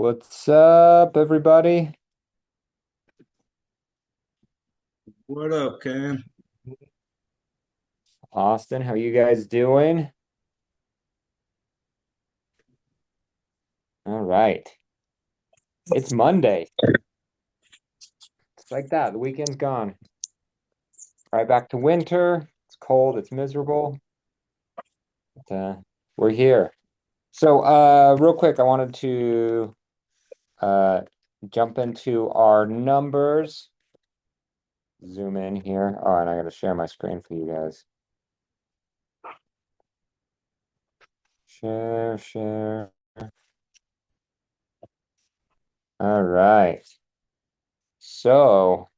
What's up, everybody? What up, Cam? Austin, how you guys doing? All right. It's Monday. It's like that. The weekend's gone. Right back to winter. It's cold, it's miserable. But, we're here. So, real quick, I wanted to uh jump into our numbers. Zoom in here. Oh, and I gotta share my screen for you guys. Share, share. All right. So,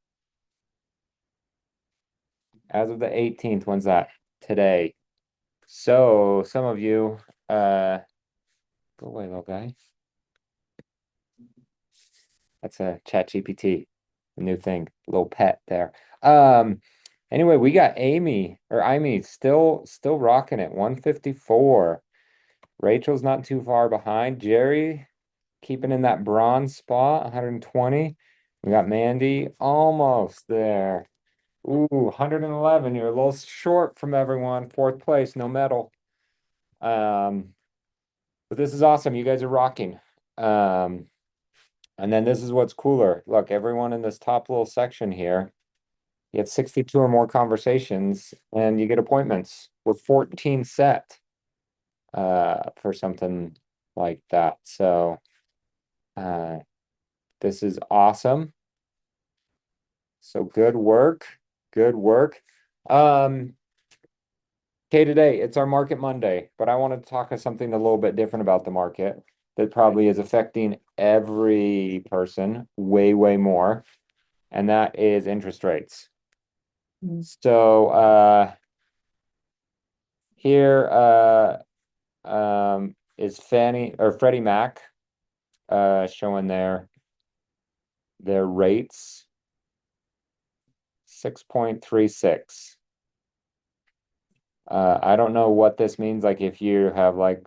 as of the 18th, when's that? Today. So some of you, go away, little guy. That's a Chat GPT, a new thing, little pet there. Um, anyway, we got Amy still rocking it, 154. Rachel's not too far behind. Jerry keeping in that bronze spot, 120. We got Mandy almost there. Ooh, 111. You're a little short from everyone. Fourth place, no medal. Um, But this is awesome. You guys are rocking. Um, and then this is what's cooler. Look, everyone in this top little section here, you have 62 or more conversations and you get appointments with 14 set for something like that. So uh this is awesome. So good work. Good work. Um, okay, today it's our Market Monday, but I wanted to talk of something a little bit different about the market that probably is affecting every person way, way more, and that is interest rates. So here is Fannie or Freddie Mac showing their rates 6.36. I don't know what this means, like if you have like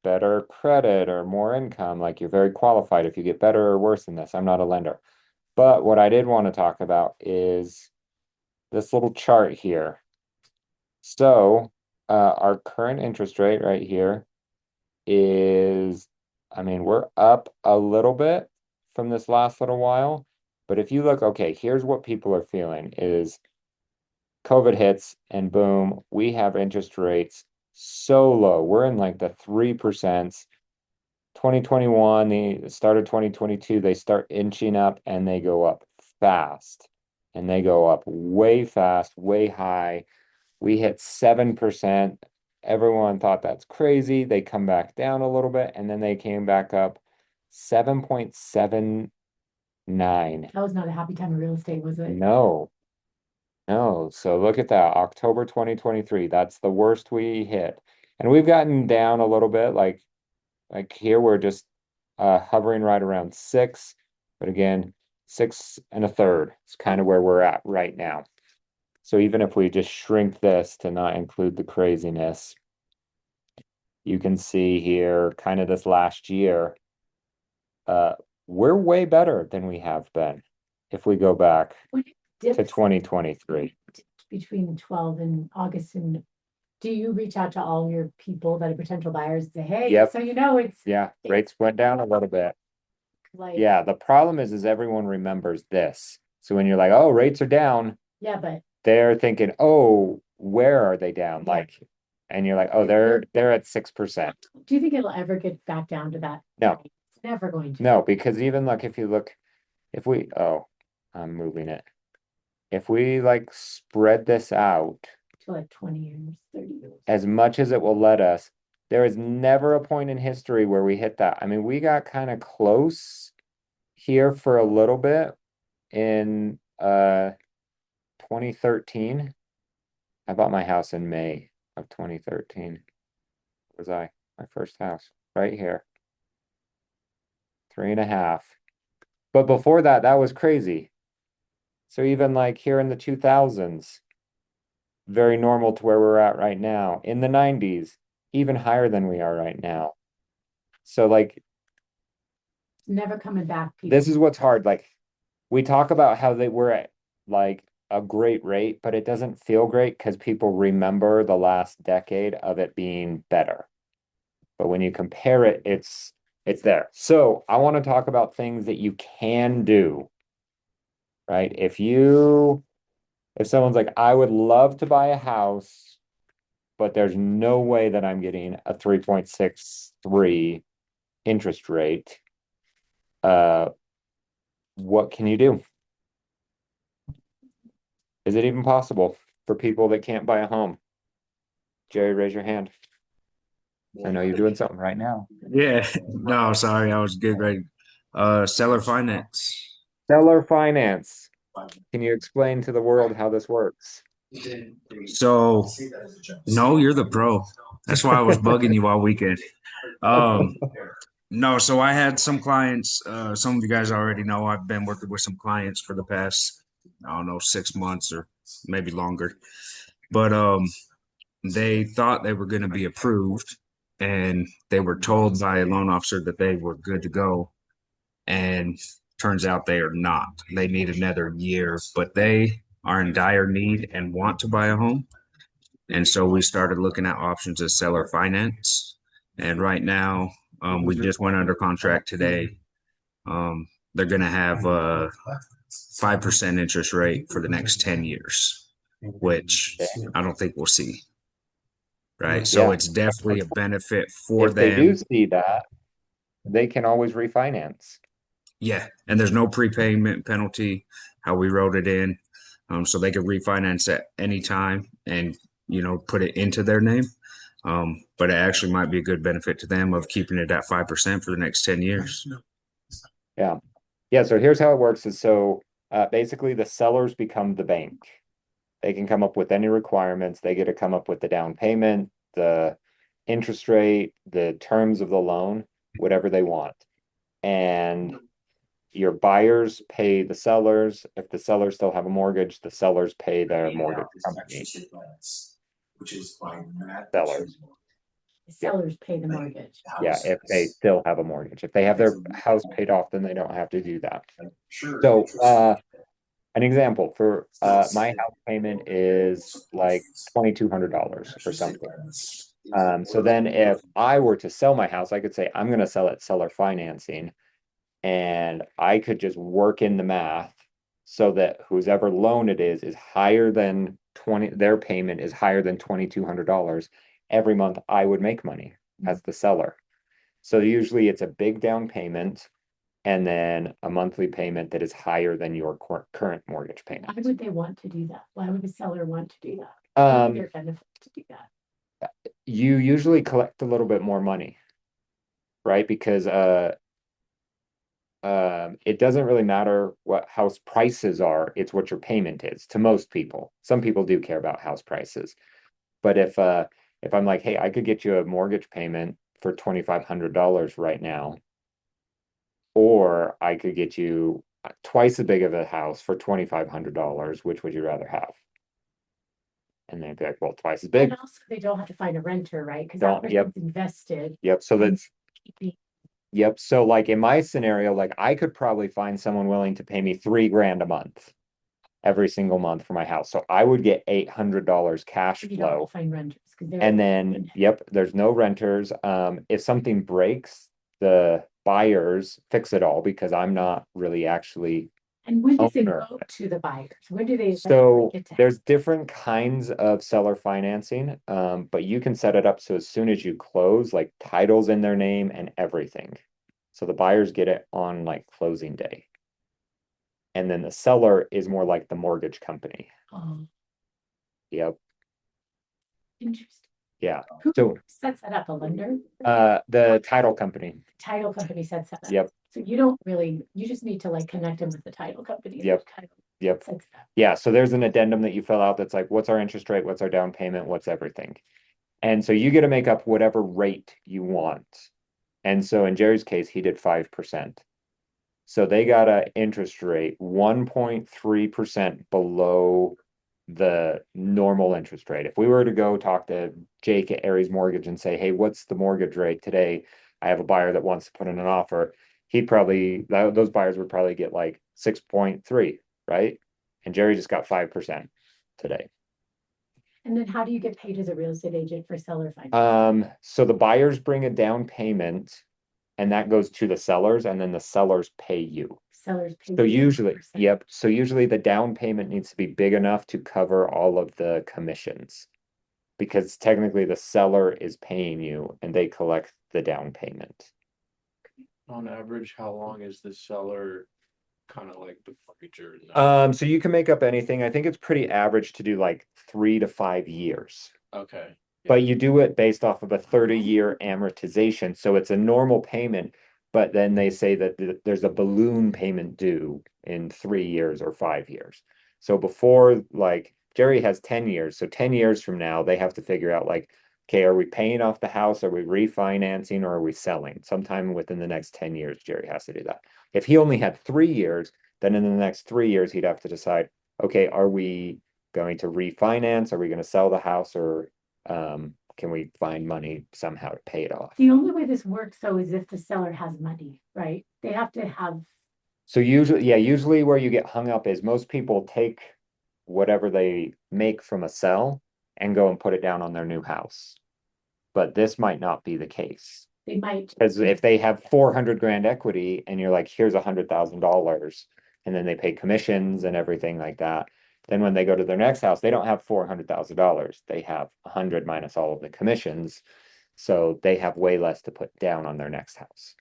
better credit or more income, like you're very qualified if you get better or worse than this. I'm not a lender. But what I did want to talk about is this little chart here. So, our current interest rate right here is, I mean, we're up a little bit from this last little while. But if you look, okay, here's what people are feeling is COVID hits and boom, we have interest rates so low. We're in like the 3%. 2021, the start of 2022, they start inching up and they go up fast. And they go up way fast, way high. We hit 7%. Everyone thought that's crazy. They come back down a little bit and then they came back up 7.79. That was not a happy time in real estate, was it? No, no. So look at that. October 2023. That's the worst we hit. And we've gotten down a little bit. Like here we're just hovering right around six, but again, 6 1/3 is kind of where we're at right now. So even if we just shrink this to not include the craziness, you can see here kind of this last year, uh, we're way better than we have been if we go back When it to dips 2023. between 12 and August, and do you reach out to all your people that are potential buyers and say, hey, Yep. so you know Yeah, it's rates went down a little bit. like, Yeah, the problem is everyone remembers this. So when you're like, oh, rates are down, yeah, but they're thinking, oh, where are they down? yeah. Like, and you're like, oh, they're at 6%. Do you think it'll ever get back down to that? No, It's never going to. no, because even like if you look, if we, oh, I'm moving it. If we like spread this out To like 20 years, 30 years. as much as it will let us, there is never a point in history where we hit that. I mean, we got kind of close here for a little bit in 2013. I bought my house in May of 2013. Was I? My first house right here, 3.5. But before that, that was crazy. So even like here in the 2000s, very normal to where we're at right now. In the 90s, even higher than we are right now. So like never coming back, this people. is what's hard. Like, we talk about how they were at like a great rate, but it doesn't feel great because people remember the last decade of it being better. But when you compare it, it's there. So I want to talk about things that you can do, right? If someone's like, I would love to buy a house, but there's no way that I'm getting a 3.63 interest rate, uh, what can you do? Is it even possible for people that can't buy a home? Jerry, raise your hand. I know you're doing something right now. Yeah, no, sorry, I was good, right? Seller finance. Seller finance. Can you explain to the world how this works? So, no, you're the pro. That's why I was bugging you all weekend. Um, no, so I had some clients, some of you guys already know I've been working with some clients for the past, I don't know, 6 months or maybe longer. But they thought they were going to be approved and they were told by a loan officer that they were good to go. And turns out they are not. They need another year, but they are in dire need and want to buy a home. And so we started looking at options as seller finance. And right now, we just went under contract today. They're going to have a 5% interest rate for the next 10 years, which I don't think we'll see. Right. So Yeah. it's definitely a benefit for If they do them. see that, they can always refinance. Yeah. And there's no prepayment penalty, how we wrote it in. So they can refinance at any time and, put it into their name. But it actually might be a good benefit to them of keeping it at 5% for the next 10 years. Yeah. Yeah. So here's how it works is basically the sellers become the bank. They can come up with any requirements. They get to come up with the down payment, the interest rate, the terms of the loan, whatever they want. And your buyers pay the sellers. If the sellers still have a mortgage, the sellers pay their mortgage company. Sellers. The sellers pay the mortgage. Yeah, if they still have a mortgage. If they have their house paid off, then they don't have to do that. So, an example for my house payment is like $2,200 or something. So then if I were to sell my house, I could say I'm going to sell it seller financing, and I could just work in the math so that whoever loan it is higher than their payment is higher than $2,200. Every month I would make money as the seller. So usually it's a big down payment and then a monthly payment that is higher than your current mortgage payment. Why would they want to do that? Why would the seller want to do that? What would their benefit to do that? You usually collect a little bit more money, right? Because it doesn't really matter what house prices are, it's what your payment is to most people. Some people do care about house prices. But if I'm like, hey, I could get you a mortgage payment for $2,500 right now, or I could get you twice as big of a house for $2,500, which would you rather have? And they'd be like, well, twice as big. And also they don't have to find a renter, right? Because Don't, that yep. person's invested. Yep. So that's keeping- Yep. So like in my scenario, like I could probably find someone willing to pay me $3,000 a month every single month for my house. So I would get $800 cash You don't have flow. to find renters. And then, yep, there's no renters. If something breaks, the buyers fix it all because I'm not really actually. And when does it owner. go to the buyers? When do they? So get to there's different kinds of seller financing, but you can set it up so as soon as you close, like titles in their name and everything. So the buyers get it on like closing day. And then the seller is more like the mortgage company. Oh, Yep. interesting. Yeah. Who So sets that up? A lender? the title company. Title company sets that up. Yep. So you just need to like connect them with the title company. Yep. Yep. Sets it up. Yeah. So there's an addendum that you fill out that's like, what's our interest rate? What's our down payment? What's everything? And so you get to make up whatever rate you want. And so in Jerry's case, he did 5%. So they got an interest rate 1.3% below the normal interest rate. If we were to go talk to Jake at Aries Mortgage and say, hey, what's the mortgage rate today? I have a buyer that wants to put in an offer. he'd probably, those buyers would probably get like 6.3, right? And Jerry just got 5% today. And then how do you get paid as a real estate agent for seller finance? So the buyers bring a down payment and that goes to the sellers and then the sellers pay you. Sellers pay So you usually, 10%. yep, so usually the down payment needs to be big enough to cover all of the commissions. Because technically the seller is paying you and they collect the down payment. On average, how long is the seller kind of like the mortgager? So you can make up anything. I think it's pretty average to do like 3 to 5 years. Okay. But you do it based off of a 30-year amortization, so it's a normal payment, but then they say that there's a balloon payment due in 3 years or 5 years. So before, like, Jerry has 10 years, so 10 years from now, they have to figure out, like, okay, are we paying off the house? Are we refinancing or are we selling? Sometime within the next 10 years, Jerry has to do that. If he only had 3 years, then in the next 3 years, he'd have to decide, okay, are we going to refinance? Are we going to sell the house or can we find money somehow to pay it off? The only way this works though is if the seller has money, right? They have to have, So usually, yeah, usually where you get hung up is most people take whatever they make from a sell and go and put it down on their new house. But this might not be the case. they might. Because if they have 400 grand equity and you're like, here's $100,000, and then they pay commissions and everything like that, then when they go to their next house, they don't have $400,000. They have 100 minus all of the commissions. So they have way less to put down on their next house.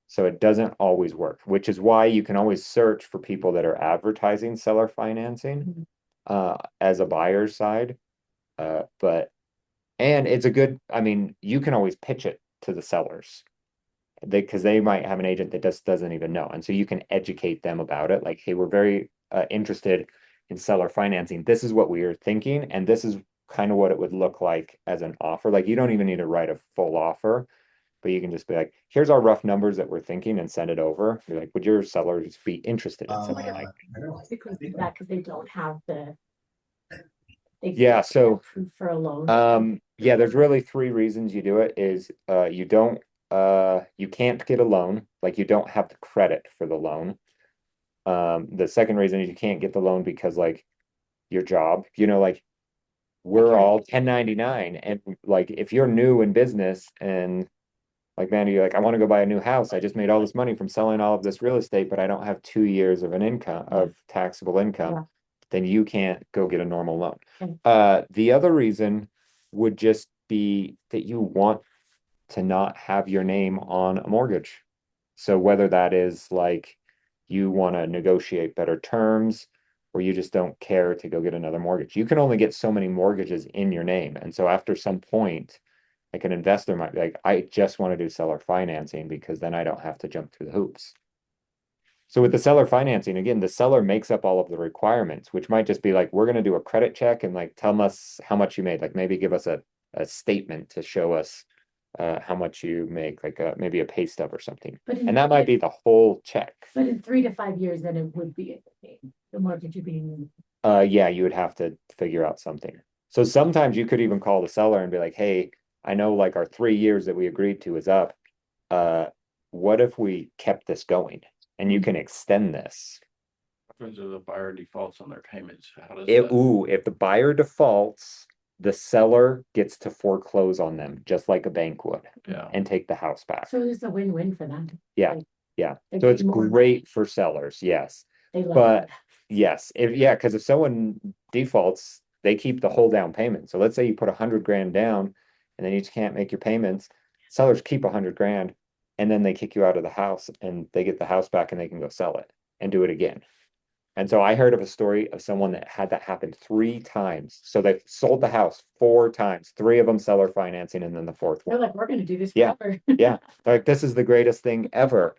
So it doesn't always work, which is why you can always search for people that are advertising seller financing as a buyer's side. And it's a good, I mean, you can always pitch it to the sellers. Because they might have an agent that just doesn't even know. And so you can educate them about it. Like, hey, we're very interested in seller financing. This is what we are thinking, and this is kind of what it would look like as an offer. Like, you don't even need to write a full offer, but you can just be like, here's our rough numbers that we're thinking and send it over. You're like, would your sellers be interested in something like that? Because they don't have the. They Yeah, can't so approve for a loan. yeah, there's really 3 reasons you do it is you don't you can't get a loan, like you don't have the credit for the loan. The second reason is you can't get the loan because like your job, like we're all 1099 and like if you're new in business and like man, you're like, I want to go buy a new house. I just made all this money from selling all of this real estate, but I don't have 2 years of an income of taxable income. Yeah. Then you can't go get a normal loan. Okay. The other reason would just be that you want to not have your name on a mortgage. So whether that is like you want to negotiate better terms or you just don't care to go get another mortgage. You can only get so many mortgages in your name. And so after some point, like an investor might be like, I just want to do seller financing because then I don't have to jump through the hoops. So with the seller financing, again, the seller makes up all of the requirements, which might just be like, we're going to do a credit check and like tell us how much you made, like maybe give us a statement to show us how much you make, like maybe a pay stub or something. But And that might be the whole check. But in 3 to 5 years, then it would be the mortgage would be. Yeah, you would have to figure out something. So sometimes you could even call the seller and be like, hey, I know like our 3 years that we agreed to is up. What if we kept this going? And you can extend this. What happens if the buyer defaults on their payments? How does If the buyer defaults, the seller gets to foreclose on them, just like a bank would, Yeah. and take the house back. So it's a win-win for them. Yeah, Like, yeah. they So it's get more great for sellers, yes. They love But it. yes, because if someone defaults, they keep the whole down payment. So let's say you put 100 grand down and then you just can't make your payments. Sellers keep 100 grand and then they kick you out of the house and they get the house back and they can go sell it and do it again. And so I heard of a story of someone that had that happen 3 times. So they sold the house 4 times, 3 of them seller financing, and then the fourth They're one. like, we're gonna do this Yeah. forever. Yeah. Like this is the greatest thing ever.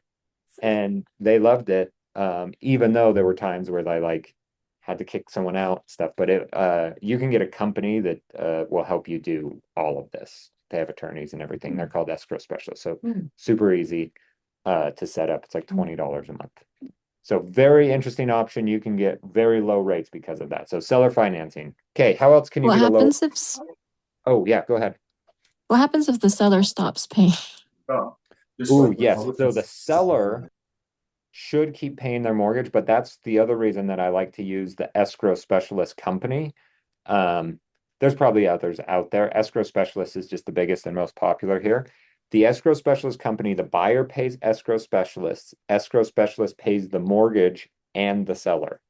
And they loved it. Even though there were times where they like had to kick someone out and stuff, but you can get a company that will help you do all of this. They have attorneys and everything. They're called escrow specialists. So super easy to set up. It's like $20 a month. So very interesting option. You can get very low rates because of that. So seller financing. Okay, how else can you What get a low? happens if Oh yeah, go ahead. what happens if the seller stops paying? Ooh, yes. So the seller should keep paying their mortgage, but that's the other reason that I like to use the escrow specialist company. Um, there's probably others out there. Escrow specialist is just the biggest and most popular here. The escrow specialist company, the buyer pays escrow specialists. Escrow specialist pays the mortgage and the seller.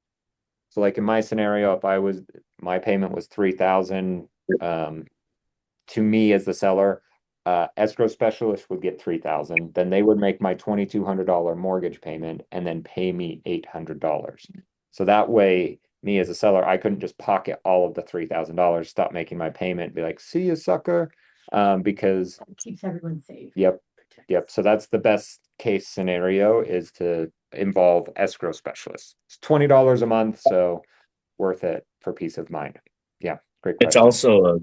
So like in my scenario, if my payment was 3,000, to me as the seller, escrow specialist would get 3,000. Then they would make my $2,200 mortgage payment and then pay me $800. So that way, me as a seller, I couldn't just pocket all of the $3,000, stop making my payment, be like, see you, sucker. Because It keeps everyone safe. yep, yep. So that's the best case scenario, is to involve escrow specialists. It's $20 a month, so worth it for peace of mind. Yeah, great It's question. also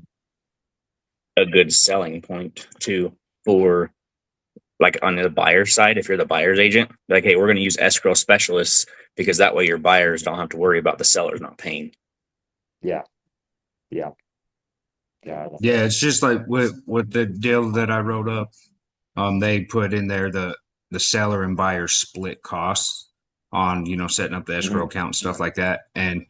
a good selling point too for like on the buyer side. If you're the buyer's agent, like, hey, we're going to use escrow specialists because that way your buyers don't have to worry about the sellers not paying. Yeah, yeah, yeah. Yeah, it's just like with the deal that I wrote up. They put in there the seller and buyer split costs on, setting up the escrow account and stuff like that. And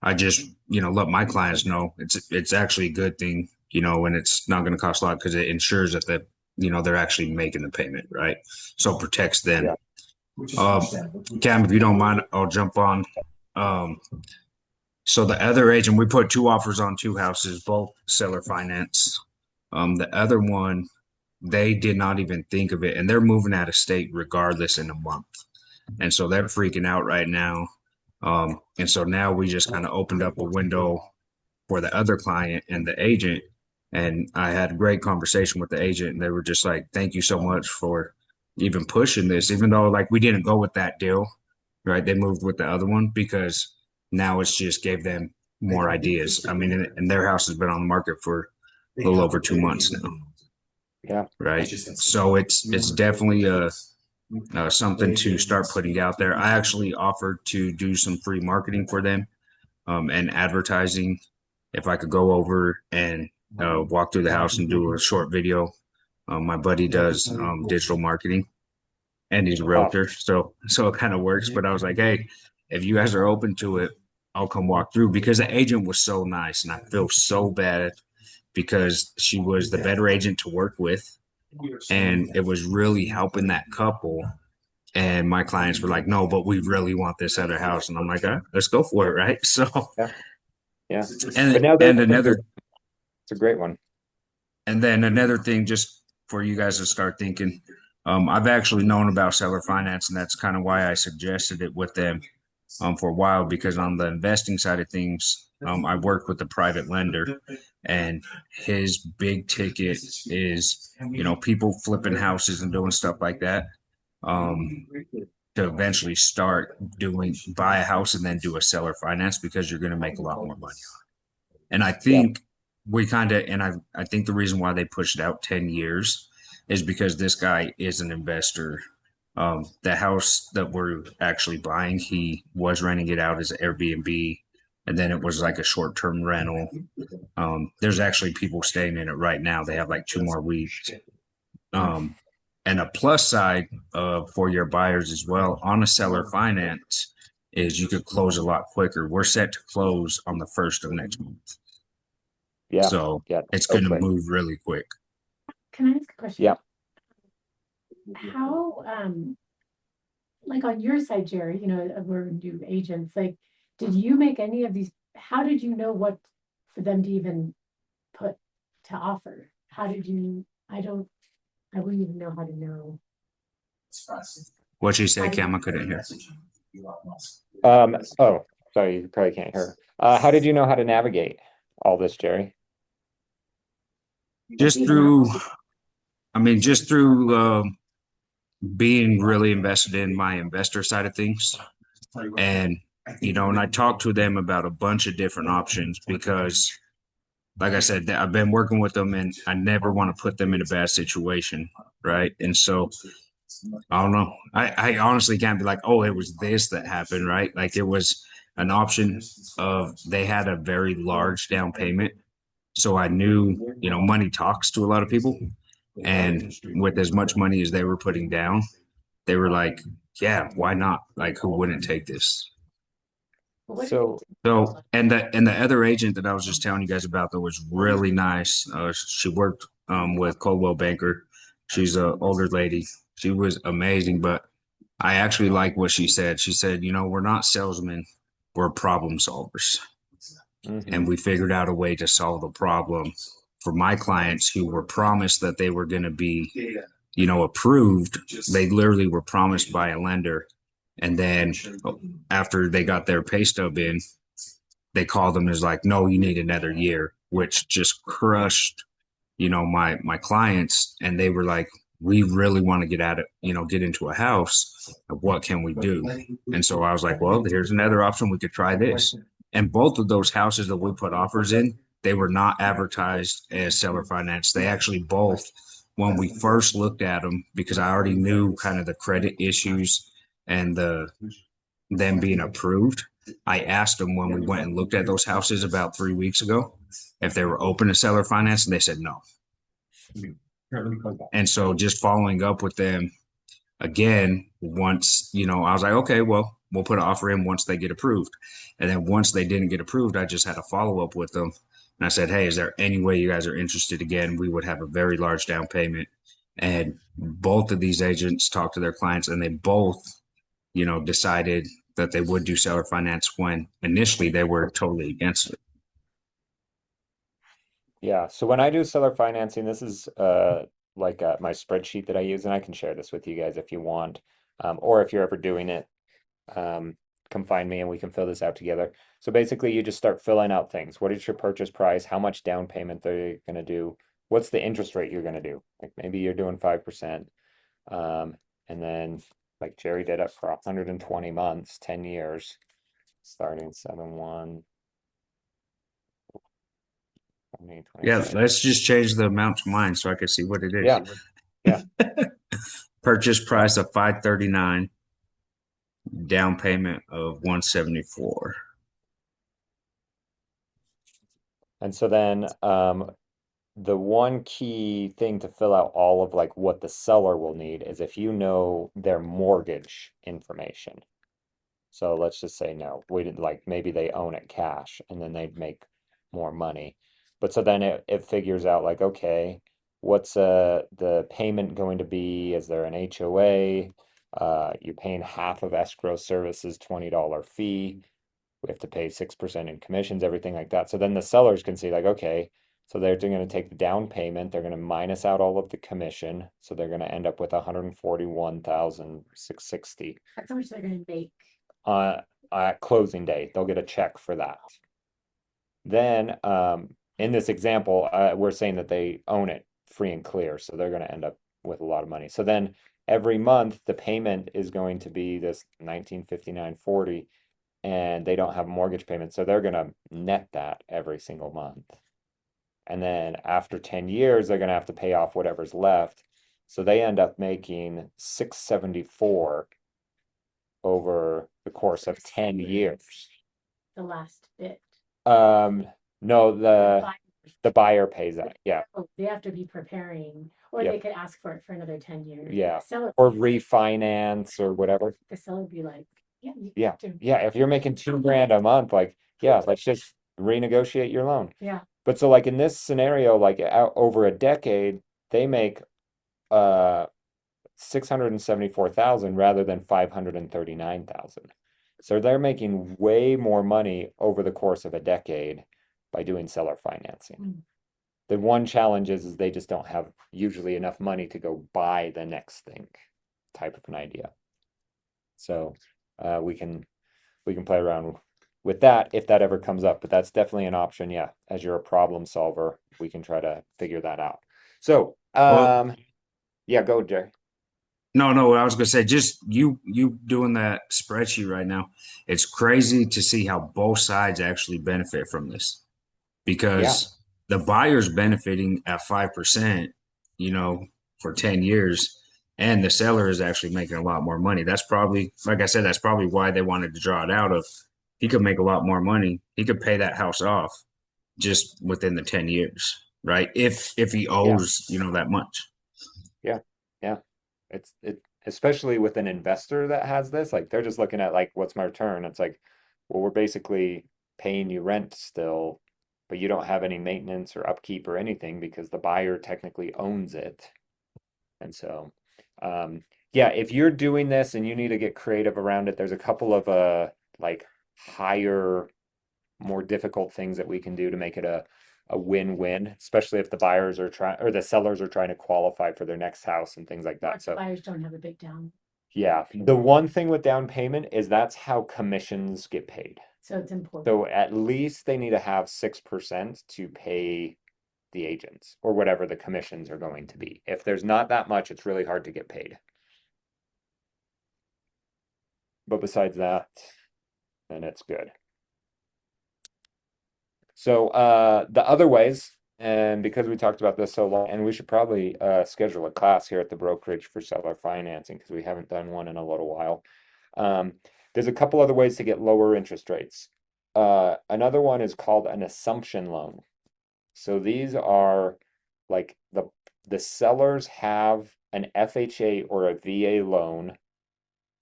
I just, let my clients know it's actually a good thing, and it's not going to cost a lot because it ensures that they're actually making the payment, right? So it protects them. Yeah. Cam, if you don't mind, I'll jump on. So the other agent, we put 2 offers on 2 houses, both seller finance. The other one, they did not even think of it, and they're moving out of state regardless in a month. And so they're freaking out right now. And so now we just kind of opened up a window for the other client and the agent. And I had a great conversation with the agent, and they were just like, thank you so much for even pushing this, even though like we didn't go with that deal, right? They moved with the other one because now it's just gave them more ideas. I mean, and their house has been on the market for a little over 2 months now. Yeah. Right. So it's definitely something to start putting out there. I actually offered to do some free marketing for them, and advertising. If I could go over and walk through the house and do a short video. My buddy does digital marketing, and he's a realtor, so it kind of works. But I was like, hey, if you guys are open to it, I'll come walk through, because the agent was so nice, and I feel so bad because she was the better agent to work with, and it was really helping that couple. And my clients were like, no, but we really want this other house. And I'm like, let's go for it. Right. So, Yeah. and, But now and another, it's a great one. and then another thing, just for you guys to start thinking, I've actually known about seller finance, and that's kind of why I suggested it with them for a while, because on the investing side of things, I work with a private lender, and his big ticket is, people flipping houses and doing stuff like that, to eventually start buy a house and then do a seller finance, because you're going to make a lot more money on it. And I think I think the reason why they pushed out 10 years is because this guy is an investor. The house that we're actually buying, he was renting it out as Airbnb, and then it was like a short-term rental. There's actually people staying in it right now. They have like 2 more weeks. And a plus side for your buyers as well on a seller finance is you could close a lot quicker. We're set to close on the 1st of next month. Yeah. So Yeah. it's going to move really quick. Can I ask a question? Yeah. How, like on your side, Jerry, we're new agents, like, did you make any of these, how did you know what for them to even put to offer? How did you, I wouldn't even know how to know. What'd you say, Cam? I couldn't hear. Oh, sorry, you probably can't hear. How did you know how to navigate all this, Jerry? Just through being really invested in my investor side of things. And, and I talked to them about a bunch of different options, because like I said, I've been working with them, and I never want to put them in a bad situation. Right. And so I don't know. I honestly can't be like, oh, it was this that happened. Right. Like it was an option of, they had a very large down payment. So I knew, money talks to a lot of people. And with as much money as they were putting down, they were like, yeah, why not? Like, who wouldn't take this? What did So, So, and the other agent that I was just telling you guys about that was really nice. She worked with Coldwell Banker. She's an older lady. She was amazing, but I actually like what she said. She said, you know, we're not salesmen, we're problem solvers. mhm. And we figured out a way to solve the problem for my clients who were promised that they were going to be, you know, approved. They literally were promised by a lender. And then after they got their pay stub in, they called them as like, no, you need another year, which just crushed, you know, my clients. And they were like, we really want to get at it, you know, get into a house. What can we do? And so I was like, well, here's another option. We could try this. And both of those houses that we put offers in, they were not advertised as seller finance. They actually both, when we first looked at them, because I already knew kind of the credit issues and them being approved, I asked them when we went and looked at those houses about 3 weeks ago if they were open to seller finance, and they said no. And so just following up with them again, once, you know, I was like, okay, well, we'll put an offer in once they get approved. And then once they didn't get approved, I just had a follow up with them. And I said, hey, is there any way you guys are interested again? We would have a very large down payment. And both of these agents talked to their clients and they both, you know, decided that they would do seller finance when initially they were totally against it. Yeah, so when I do seller financing, this is like my spreadsheet that I use, and I can share this with you guys if you want, or if you're ever doing it, come find me and we can fill this out together. So basically, you just start filling out things. What is your purchase price? How much down payment they're going to do? What's the interest rate you're going to do? Like maybe you're doing 5%, and then like Jerry did it for 120 months, 10 years, starting 7/1. Yeah, let's just change the amount to mine so I can see what it is. Yeah. Yeah. Purchase price of 539, down payment of 174. And so then the one key thing to fill out all of like what the seller will need is if you know their mortgage information. So let's just say no, we didn't like maybe they own it cash and then they'd make more money. But so then it figures out like, okay, what's the payment going to be? Is there an HOA? You're paying half of escrow services, $20 fee. We have to pay 6% in commissions, everything like that. So then the sellers can see like, okay, so they're going to take the down payment, they're going to minus out all of the commission, so they're going to end up with 141,660 That's how much they're gonna make. at closing day. They'll get a check for that. Then, in this example, we're saying that they own it free and clear, so they're going to end up with a lot of money. So then every month the payment is going to be this 1959.40, and they don't have a mortgage payment, so they're going to net that every single month. And then after 10 years, they're going to have to pay off whatever's left. So they end up making 674 over the course of 10 years. The last bit. No, the Buy- buyer pays that. Yeah. Oh, they have to be preparing, or Yep. they could ask for it for another 10 years. Yeah. The seller, Or refinance or whatever. the seller would be like, yeah, you Yeah. have to. Yeah. If you're making 2 grand a month, like, yeah, let's just renegotiate your loan. Yeah. But so like in this scenario, like out over a decade, they make 674,000 rather than 539,000. So they're making way more money over the course of a decade by doing seller financing. Mm. The one challenge is they just don't have usually enough money to go buy the next thing, type of an idea. So we can play around with that if that ever comes up, but that's definitely an option. Yeah, as you're a problem solver, we can try to figure that out. So yeah, go, Jerry. No, I was gonna say just you doing that spreadsheet right now. It's crazy to see how both sides actually benefit from this because the buyer's benefiting at 5%, you know, for 10 years, and the seller is actually making a lot more money. That's probably, like I said, that's probably why they wanted to draw it out of. He could make a lot more money. He could pay that house off just within the 10 years, right? If he owes, you know, that much. It especially with an investor that has this, like they're just looking at like what's my return? It's like, well, we're basically paying you rent still, but you don't have any maintenance or upkeep or anything because the buyer technically owns it. And so, yeah, if you're doing this and you need to get creative around it, there's a couple of like higher, more difficult things that we can do to make it a win-win, especially if the buyers are trying or the sellers are trying to qualify for their next house and things like Or that. if the So buyers don't have a big down, yeah, the one thing with down payment is that's how commissions get paid. so it's important. So at least they need to have 6% to pay the agents or whatever the commissions are going to be. If there's not that much, it's really hard to get paid. But besides that, then it's good. So the other ways, and because we talked about this so long, and we should probably schedule a class here at the brokerage for seller financing because we haven't done one in a little while. Um, there's a couple other ways to get lower interest rates. Another one is called an assumption loan. So these are like the sellers have an FHA or a VA loan,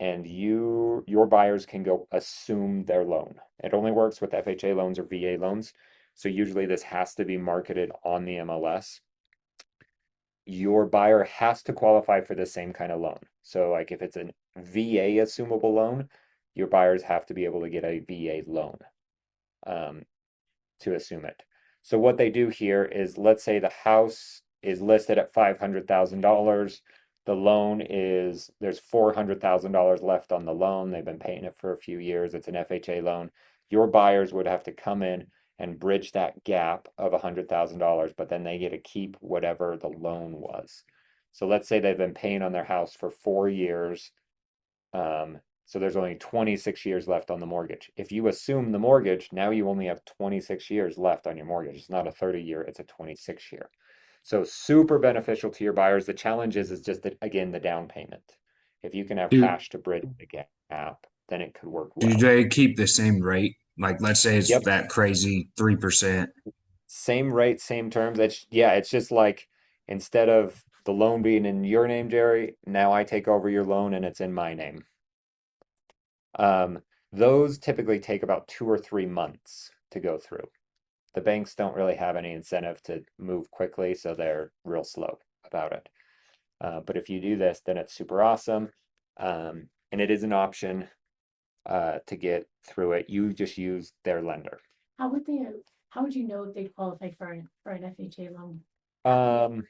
and your buyers can go assume their loan. It only works with FHA loans or VA loans. So usually this has to be marketed on the MLS. Your buyer has to qualify for the same kind of loan. So like if it's a VA assumable loan, your buyers have to be able to get a VA loan to assume it. So what they do here is, let's say the house is listed at $500,000. The loan is, there's $400,000 left on the loan. They've been paying it for a few years. It's an FHA loan. Your buyers would have to come in and bridge that gap of $100,000, but then they get to keep whatever the loan was. So let's say they've been paying on their house for 4 years. So there's only 26 years left on the mortgage. If you assume the mortgage, now you only have 26 years left on your mortgage. It's not a 30-year, it's a 26-year. So super beneficial to your buyers. The challenge is just that, again, the down payment. If you can have Do cash to bridge the gap, then it could work do well. they keep the same rate? Like, let's say it's Yep. that crazy 3%. Same rate, same terms. It's just like instead of the loan being in your name, Jerry, now I take over your loan and it's in my name. Those typically take about 2 or 3 months to go through. The banks don't really have any incentive to move quickly, so they're real slow about it. But if you do this, then it's super awesome. And it is an option to get through it. You just use their lender. How would you know if they qualify for an FHA loan?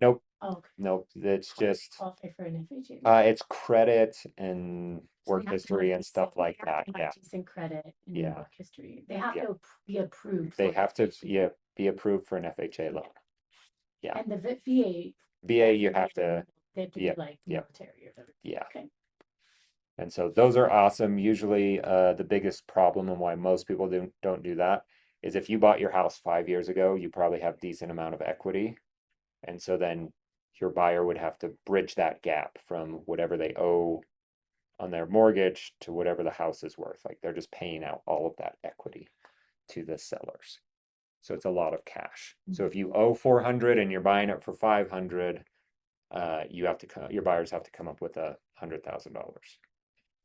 Nope, Oh, okay. nope. It's How do they just qualify for an FHA loan? it's credit and So work they have to history have and stuff decent- like they have that. to Yeah, have decent credit and Yeah. work history. They have Yeah. to be approved. they for have to FHA. be approved for an FHA loan. Yeah. And the VA. VA, you have to, They have to yeah, be like yeah. military or whatever. yeah. Okay. And so those are awesome. Usually, the biggest problem and why most people don't do that is if you bought your house 5 years ago, you probably have decent amount of equity. And so then your buyer would have to bridge that gap from whatever they owe on their mortgage to whatever the house is worth. Like they're just paying out all of that equity to the sellers. So it's a lot of cash. So if you owe 400 and you're buying it for 500, your buyers have to come up with $100,000.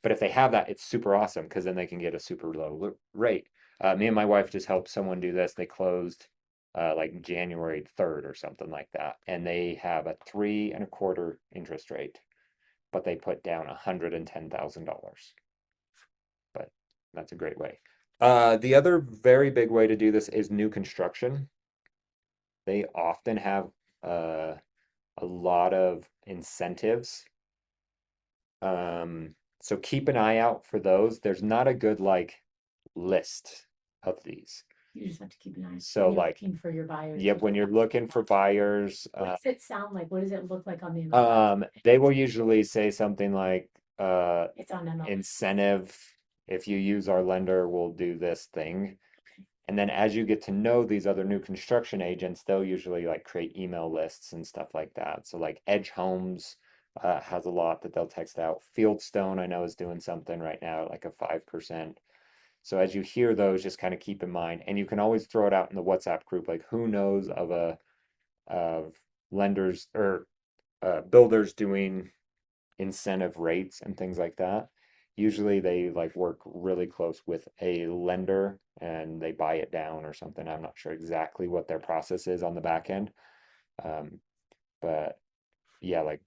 But if they have that, it's super awesome because then they can get a super low rate. Me and my wife just helped someone do this. They closed like January 3rd or something like that, and they have a 3.25% interest rate, but they put down $110,000. But that's a great way. The other very big way to do this is new construction. They often have a lot of incentives. So keep an eye out for those. There's not a good like list of these. You just have to keep an eye. So, when you're like, looking for your buyers. Yep, when you're looking for buyers, What does it sound like? What does it look like on the MLS? they will usually say something like It's on MLS. incentive. If you use our lender, we'll do this thing. And then as you get to know these other new construction agents, they'll usually like create email lists and stuff like that. So like Edge Homes has a lot that they'll text out. Fieldstone, I know, is doing something right now, like a 5%. So as you hear those, just kind of keep in mind, and you can always throw it out in the WhatsApp group, like who knows of lenders or builders doing incentive rates and things like that. Usually they like work really close with a lender and they buy it down or something. I'm not sure exactly what their process is on the back end. But yeah, like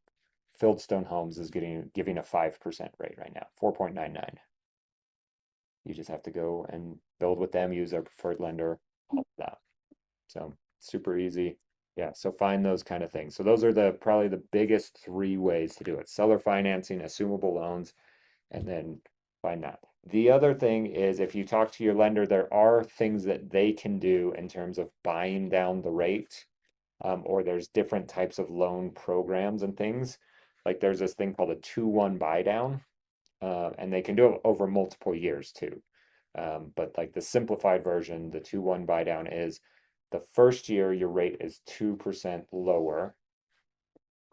Fieldstone Homes is giving a 5% rate right now, 4.99. You just have to go and build with them, use their preferred lender, all of that. So super easy. Yeah, so find those kind of things. So those are probably the biggest three ways to do it. Seller financing, assumable loans, and then find that. The other thing is if you talk to your lender, there are things that they can do in terms of buying down the rate, or there's different types of loan programs and things. Like there's this thing called a 2-1 buy down, and they can do it over multiple years too. But like the simplified version, the 2-1 buy down is the first year your rate is 2% lower.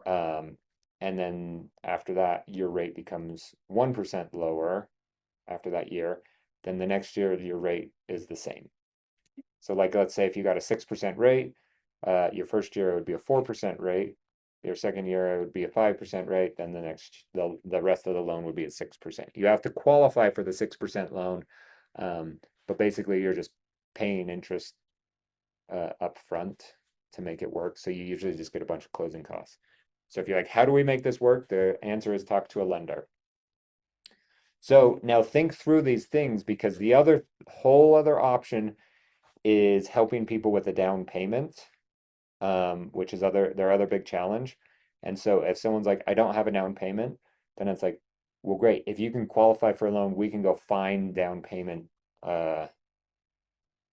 And then after that, your rate becomes 1% lower after that year. Then the next year, your rate is the same. So like, let's say if you got a 6% rate, your first year it would be a 4% rate. Your second year it would be a 5% rate. Then the rest of the loan would be at 6%. You have to qualify for the 6% loan, but basically you're just paying interest up front to make it work. So you usually just get a bunch of closing costs. So if you're like, how do we make this work? The answer is talk to a lender. So now think through these things because the whole other option is helping people with a down payment, which is their other big challenge. And so if someone's like, I don't have a down payment, then it's like, well, great. If you can qualify for a loan, we can go find down payment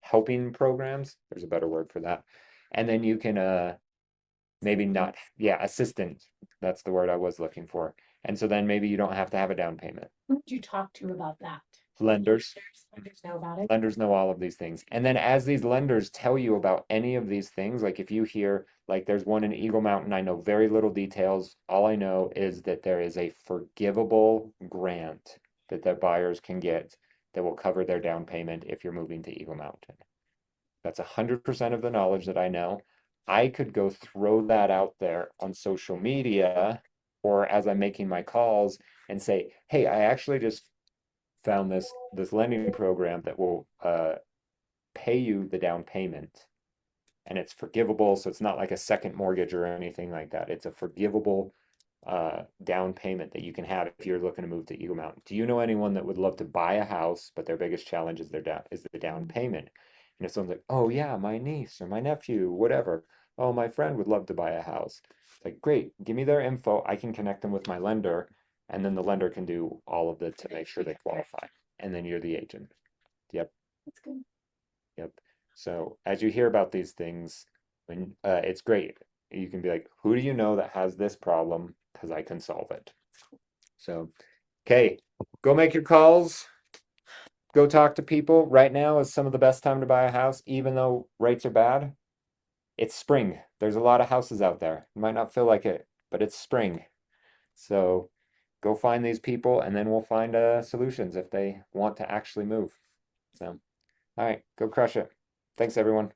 helping programs. There's a better word for that. And then you can maybe not, yeah, assistant. That's the word I was looking for. And so then maybe you don't have to have a down payment. Who would you talk to about that? Lenders. Lenders know about it. Lenders know all of these things. And then as these lenders tell you about any of these things, like if you hear, like there's one in Eagle Mountain, I know very little details. All I know is that there is a forgivable grant that the buyers can get that will cover their down payment if you're moving to Eagle Mountain. That's 100% of the knowledge that I know. I could go throw that out there on social media or as I'm making my calls and say, hey, I actually just found this lending program that will pay you the down payment and it's forgivable. So it's not like a second mortgage or anything like that. It's a forgivable down payment that you can have if you're looking to move to Eagle Mountain. Do you know anyone that would love to buy a house, but their biggest challenge is the down payment? And if someone's like, oh yeah, my niece or my nephew, whatever, oh, my friend would love to buy a house. It's like, great, give me their info. I can connect them with my lender, and then the lender can do all of it to make sure they qualify. And then you're the agent. Yep. That's good. Yep. So as you hear about these things, when it's great. You can be like, who do you know that has this problem? Because I can solve it. So, okay, go make your calls. Go talk to people. Right now is some of the best time to buy a house, even though rates are bad. It's spring. There's a lot of houses out there. You might not feel like it, but it's spring. So go find these people and then we'll find solutions if they want to actually move. So, all right, go crush it. Thanks, everyone.